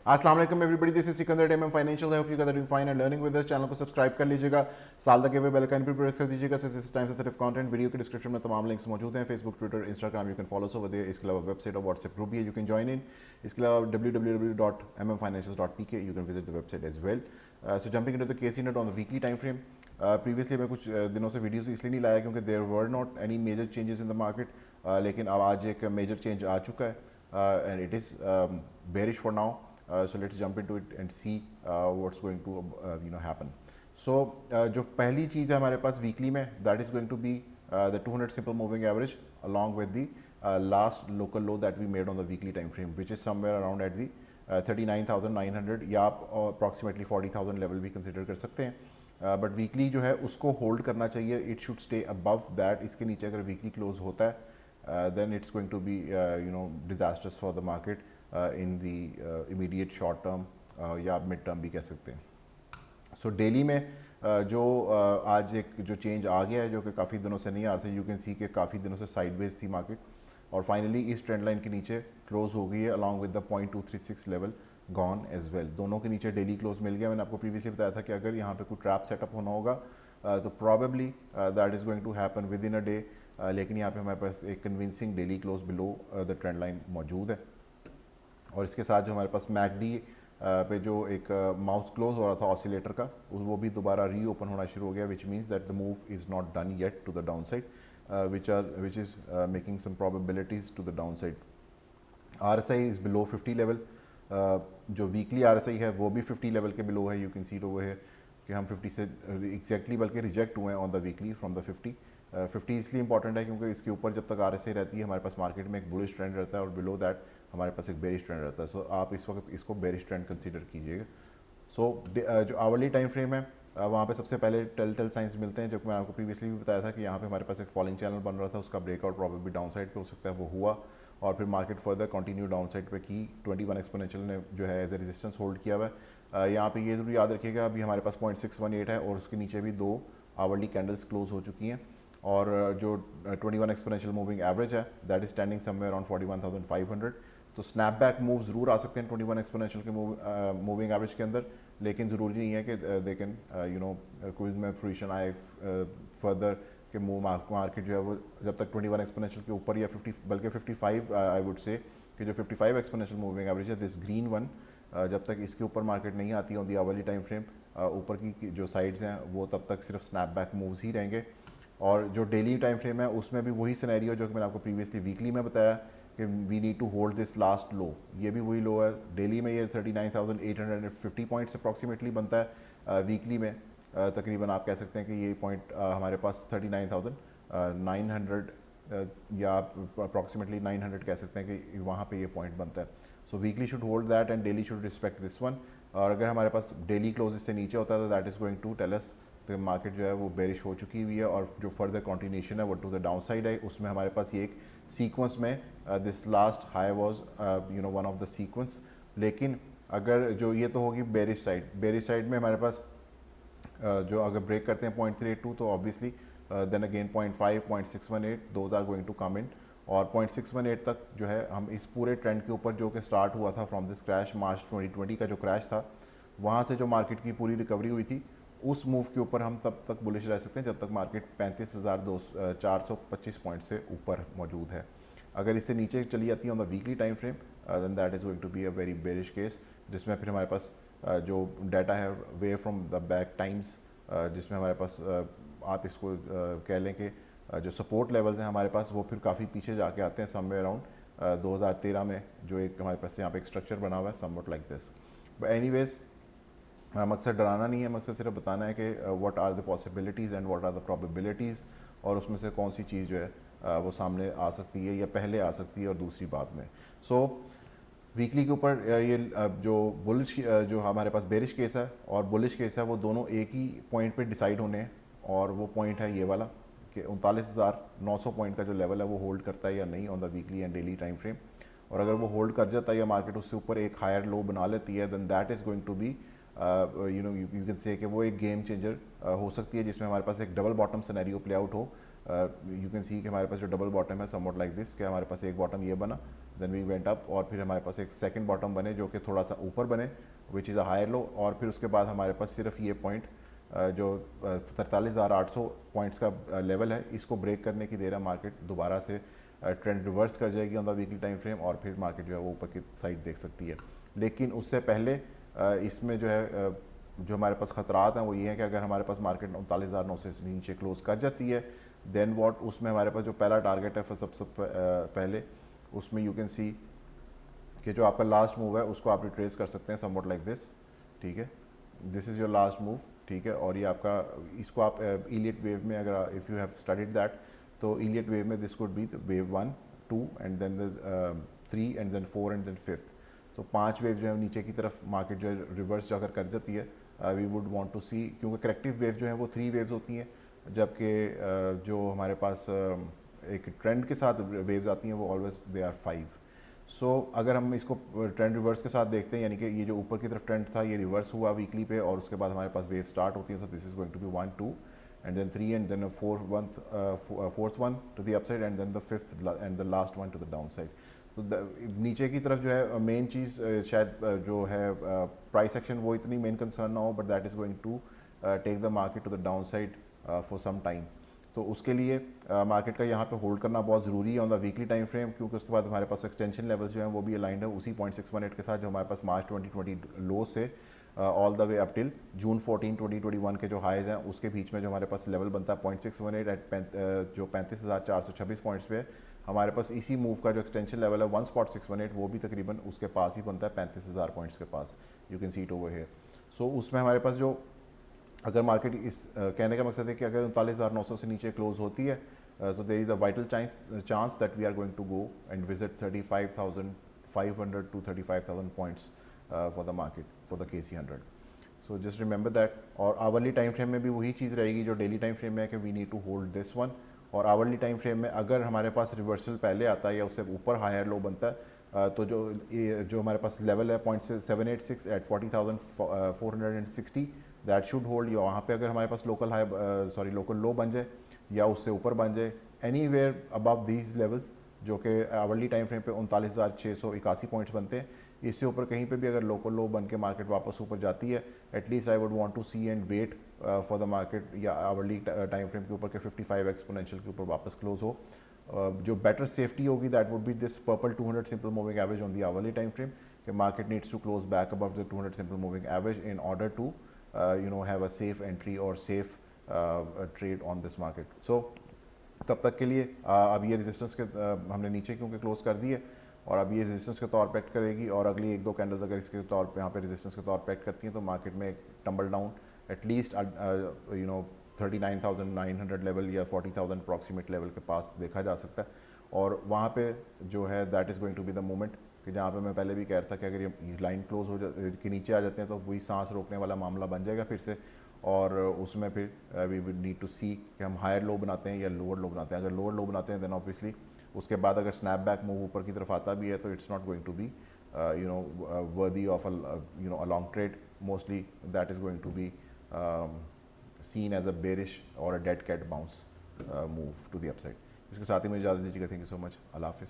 अस्सलाम वालेकुम everybody, this is Sikandar MM Financial. I hope you guys are doing fine and learning with us. Channel को subscribe कर लीजिएगा, साल तक के बेल आइकन पर प्रेस कर दीजिएगा। इस टाइम सेंसिटिव कंटेंट वीडियो के डिस्क्रिप्शन में तमाम लिंक्स मौजूद हैं। Facebook, Twitter, Instagram, you can follow over there. इसके अलावा वेबसाइट और व्हाट्सएप ग्रुप भी है, यू कैन ज्वाइन इन। इसके अलावा www.mmfinancials.pk you can visit the website as well. So jumping into the KC net on the weekly time frame. Previously मैं कुछ दिनों से वीडियोस इसलिए नहीं लाया क्योंकि there were not any major changes in the market, लेकिन अब आज एक मेजर चेंज आ चुका है and it is bearish for now. So let's jump into it and see what's going to happen. So जो पहली चीज़ है हमारे पास वीकली में, that is going to be the 200 simple moving average along with the last local low that we made on the weekly time frame, which is somewhere around at the 39,900 या आप approximately 40,000 level भी consider कर सकते हैं. But weekly जो है उसको hold करना चाहिए. It should stay above that. इसके नीचे अगर वीकली क्लोज होता है then it's going to be disasters for the market in the immediate short term या आप मिड टर्म भी कह सकते हैं. सो डेली में जो आज एक जो चेंज आ गया है जो कि काफ़ी दिनों से नहीं आ रहा था. यू कैन सी कि काफ़ी दिनों से साइडवेज थी मार्केट और फाइनली इस ट्रेंड लाइन के नीचे क्लोज हो गई है along with the 0.236 level gone as well. दोनों के नीचे डेली क्लोज मिल गया. मैंने आपको प्रीवियसली बताया था कि अगर यहाँ पे कोई ट्रैप सेटअप होना होगा तो probably that is going to happen within a day. लेकिन यहाँ पे हमारे पास एक convincing daily close below the trend line मौजूद है. और इसके साथ जो हमारे पास मैकडी पे जो एक माउथ क्लोज हो रहा था ऑसिलेटर का, वो भी दोबारा रीओपन होना शुरू हो गया, which means that the move is not done yet to the down side, which is making some probabilities to the down side. RSI is below 50 level. जो वीकली RSI है वो भी 50 लेवल के बिलो है. You can see it over here कि हम 50 से exactly बल्कि रिजेक्ट हुए हैं on the weekly from the 50. 50 इसलिए इंपॉर्टेंट है क्योंकि इसके ऊपर जब तक RSI रहती है हमारे पास मार्केट में एक बुलिश ट्रेंड रहता है और बिलो दैट हमारे पास एक बेरिश ट्रेंड रहता है. सो आप इस वक्त इसको बेरिश ट्रेंड कंसीडर कीजिएगा. सो जो आवरली टाइम फ्रेम है वहाँ पे सबसे पहले टेल साइंस मिलते हैं, जो कि मैंने आपको प्रीवियसली भी बताया था कि यहाँ पे हमारे पास एक फॉलिंग चैनल बन रहा था. उसका ब्रेकआउट प्रॉब्लम डाउन साइड पे हो सकता है, वो हुआ और फिर market further continue down side पे की. 21 एक्सपोनेंशियल ने जो है एज ए रेजिस्टेंस होल्ड किया हुआ है. यहाँ पे ये जरूर याद रखिएगा अभी हमारे पास 0.618 है और उसके नीचे भी 2 आवरली कैंडल्स क्लोज हो चुकी हैं. और जो 21 एक्सपोनेंशियल मूविंग एवरेज है that is standing somewhere around 41,500. तो स्नैपबैक मूव ज़रूर आ सकते हैं 21 एक्सपोनेंशियल के मूविंग एवरेज के अंदर, लेकिन ज़रूरी नहीं है कि दे कैन कोई में फ्रूशन आए फर्दर कि मूव मार्केट जो है वो जब तक 21 एक्सपोनेंशियल के ऊपर या 50 बल्कि 55 आई वुड से कि जो 55 एक्सपोनेंशियल मूविंग एवरेज है दिस ग्रीन वन, जब तक इसके ऊपर मार्केट नहीं आती on the hourly time frame ऊपर की जो साइड्स हैं वो तब तक सिर्फ स्नैपबैक मूव्स ही रहेंगे. और जो डेली टाइम फ्रेम है उसमें भी वही सिनेरियो जो कि मैंने आपको प्रीवियसली वीकली में बताया कि we need to hold this last low. ये भी वही लो है. डेली में ये 39,850 पॉइंट्स अप्रॉक्सीमेटली बनता है. वीकली में तकरीबन आप कह सकते हैं कि ये पॉइंट हमारे पास 39,900 या अप्रॉक्सीमेटली 900 कह सकते हैं कि वहाँ पे ये पॉइंट बनता है. सो weekly should hold that and daily should respect this one. और अगर हमारे पास डेली क्लोज इससे नीचे होता है तो that is going to tell us तो मार्केट जो है वो बेरिश हो चुकी हुई है और जो फर्दर कंटिन्यूशन है वो टू द डाउन साइड है. उसमें हमारे पास ये एक सीक्वेंस में this last high was one of the sequence. लेकिन अगर जो ये तो होगी बेरिश साइड में हमारे पास जो अगर ब्रेक करते हैं 0.382 तो obviously then again 0.5 0.618 those are going to come in. और 0.618 तक जो है हम इस पूरे ट्रेंड के ऊपर जो कि स्टार्ट हुआ था फ्रॉम दिस क्रैश मार्च 2020 का जो क्रैश था वहाँ से जो मार्केट की पूरी रिकवरी हुई थी उस मूव के ऊपर हम तब तक बुलिश रह सकते हैं जब तक मार्केट 35,425 पॉइंट से ऊपर मौजूद है. अगर इससे नीचे चली जाती है on the weekly time frame then that is going to be a very bearish case, जिसमें फिर हमारे पास जो डाटा है way from the back times जिसमें हमारे पास आप इसको कह लें कि जो सपोर्ट लेवल्स हैं हमारे पास वो फिर काफ़ी पीछे जाके आते हैं समवेयर अराउंड 2013 में जो एक हमारे पास यहाँ पे एक स्ट्रक्चर बना हुआ है somewhat like this. But anyways मकसद डराना नहीं है, मकसद सिर्फ बताना है कि what are the possibilities and what are the probabilities और उसमें से कौन सी चीज़ जो है वो सामने आ सकती है या पहले आ सकती है और दूसरी बाद में. सो वीकली के ऊपर ये जो बुलिश जो हमारे पास बेरिश केस है और बुलिश केस है वो दोनों एक ही पॉइंट पे डिसाइड होने हैं और वो पॉइंट है ये वाला कि 39,900 पॉइंट का जो लेवल है वो होल्ड करता है या नहीं on the weekly and daily time frame. और अगर वो होल्ड कर जाता है या मार्केट उससे ऊपर एक हायर लो बना लेती है then that is going to be you can say कि वो एक गेम चेंजर हो सकती है जिसमें हमारे पास एक double bottom scenario play out हो. यू कैन सी कि हमारे पास जो डबल बॉटम है समवट लाइक दिस कि हमारे पास एक बॉटम ये बना देन वी वेंट अप, और फिर हमारे पास एक सेकंड बॉटम बने जो कि थोड़ा सा ऊपर बने, which is a higher low, और फिर उसके बाद हमारे पास सिर्फ ये पॉइंट जो 43,800 पॉइंट्स का लेवल है, इसको ब्रेक करने की देर है मार्केट दोबारा से ट्रेंड रिवर्स कर जाएगी on the weekly time frame, और फिर मार्केट जो है वो ऊपर की साइड देख सकती है। लेकिन उससे पहले इसमें जो है जो हमारे पास ख़तरात हैं वो ये हैं कि अगर हमारे पास मार्केट 39,900 से नीचे क्लोज कर जाती है, देन वॉट, उसमें हमारे पास जो पहला टारगेट है सबसे पहले, उसमें यू कैन सी कि जो आपका लास्ट मूव है उसको आप रिट्रेस कर सकते हैं समवॉट लाइक दिस, ठीक है, this is your last move, ठीक है। और ये आपका, इसको आप इलियट वेव में अगर if you have studied that, तो इलियट वेव में this could be wave 1 2 and then the 3 and then 4 and then 5th, तो 5 वेव जो है नीचे की तरफ मार्केट जो है रिवर्स जो अगर कर जाती है, वी वुड वांट टू सी, क्योंकि करेक्टिव वेव जो है वो 3 वेव्स होती हैं, जबकि जो हमारे पास एक ट्रेंड के साथ वेव्स आती हैं वो ऑलवेज दे आर 5। सो अगर हम इसको ट्रेंड रिवर्स के साथ देखते हैं, यानी कि ये जो ऊपर की तरफ ट्रेंड था ये रिवर्स हुआ वीकली पे, और उसके बाद हमारे पास वेव स्टार्ट होती है, तो this is going to be 1 2 and then 3 and then fourth one to the upside and then the fifth and the last one to the down side. तो नीचे की तरफ जो है मेन चीज़ शायद जो है प्राइस एक्शन वो इतनी मेन कंसर्न ना हो, but that is going to take the market to the down side for some time. तो उसके लिए मार्केट का यहाँ पे होल्ड करना बहुत ज़रूरी है on the weekly time frame, क्योंकि उसके बाद हमारे पास एक्सटेंशन लेवल्स जो हैं वो भी अलाइंड है उसी 0.618 के साथ जो हमारे पास मार्च 2020 लो से all the way up till June 14 2021 के जो हाइज हैं उसके बीच में जो हमारे पास लेवल बनता है 0.618 एट जो 35,426 पॉइंट्स पे हमारे पास इसी मूव का जो एक्सटेंशन लेवल है 1.618 वो भी तकरीबन उसके पास ही बनता है 35,000 पॉइंट्स के पास, you can see it over here. So उसमें हमारे पास जो अगर मार्केट इस कहने का मकसद है कि अगर 39,900 से नीचे क्लोज होती है, तो there is a vital chance that we are going to go and visit 35,500 to 35,000 points for the market for the KC 100। So just remember that. और आवरली टाइम फ्रेम में भी वही चीज़ रहेगी जो डेली टाइम फ्रेम में है कि we need to hold this one. और आवरली टाइम फ्रेम में अगर हमारे पास रिवर्सल पहले आता है या उससे ऊपर हायर लो बनता है, तो जो हमारे पास लेवल है 0.786 एट 40,460 दैट शुड होल्ड, या वहाँ पे अगर हमारे पास लोकल लो बन जाए या उससे ऊपर बन जाए एनीवेयर अबव दीज लेवल्स, जो कि आवरली टाइम फ्रेम पे 39,681 पॉइंट्स बनते हैं, इससे ऊपर कहीं पे भी अगर लोकल लो बन के मार्केट वापस ऊपर जाती है, at least I would want to see and wait for the market या आवरली टाइम फ्रेम के ऊपर के 55 एक्सपोनेंशियल के ऊपर वापस क्लोज हो। जो बेटर सेफ्टी होगी that would be this purple 200 simple moving average on the hourly time frame, कि market needs to close back above the 200 simple moving average in order to have a safe entry or safe trade on this market. So तब तक के लिए अब ये resistance के हमने नीचे क्योंकि क्लोज कर दी है, और अब ये रेजिस्टेंस के तौर पे एक्ट करेगी, और अगली 1-2 कैंडल्स अगर इसके तौर पे यहाँ पे रेजिस्टेंस के तौर पे एक्ट करती हैं तो मार्केट में एक टम्बल डाउन एटलीस्ट 39,900 लेवल या 40,000 अप्रॉक्सीमेट लेवल के पास देखा जा सकता है। और वहाँ पे जो है that is going to be the moment कि जहाँ पे मैं पहले भी कह रहा था कि अगर ये लाइन क्लोज हो के नीचे आ जाते हैं तो वही सांस रोकने वाला मामला बन जाएगा फिर से, और उसमें फिर वी वुड नीड टू सी कि हम हायर लो बनाते हैं या लोअर लो बनाते हैं। अगर लोअर लो बनाते हैं देन ऑब्वियसली उसके बाद अगर स्नैप बैक मूव ऊपर की तरफ आता भी है तो it's not going to be worthy of a long trade, mostly that is going to be seen as a bearish or a dead cat bounce move to the upside। इसके साथ ही मुझे इजाज़त दीजिएगा। Thank you so much. अल्लाह हाफिज़।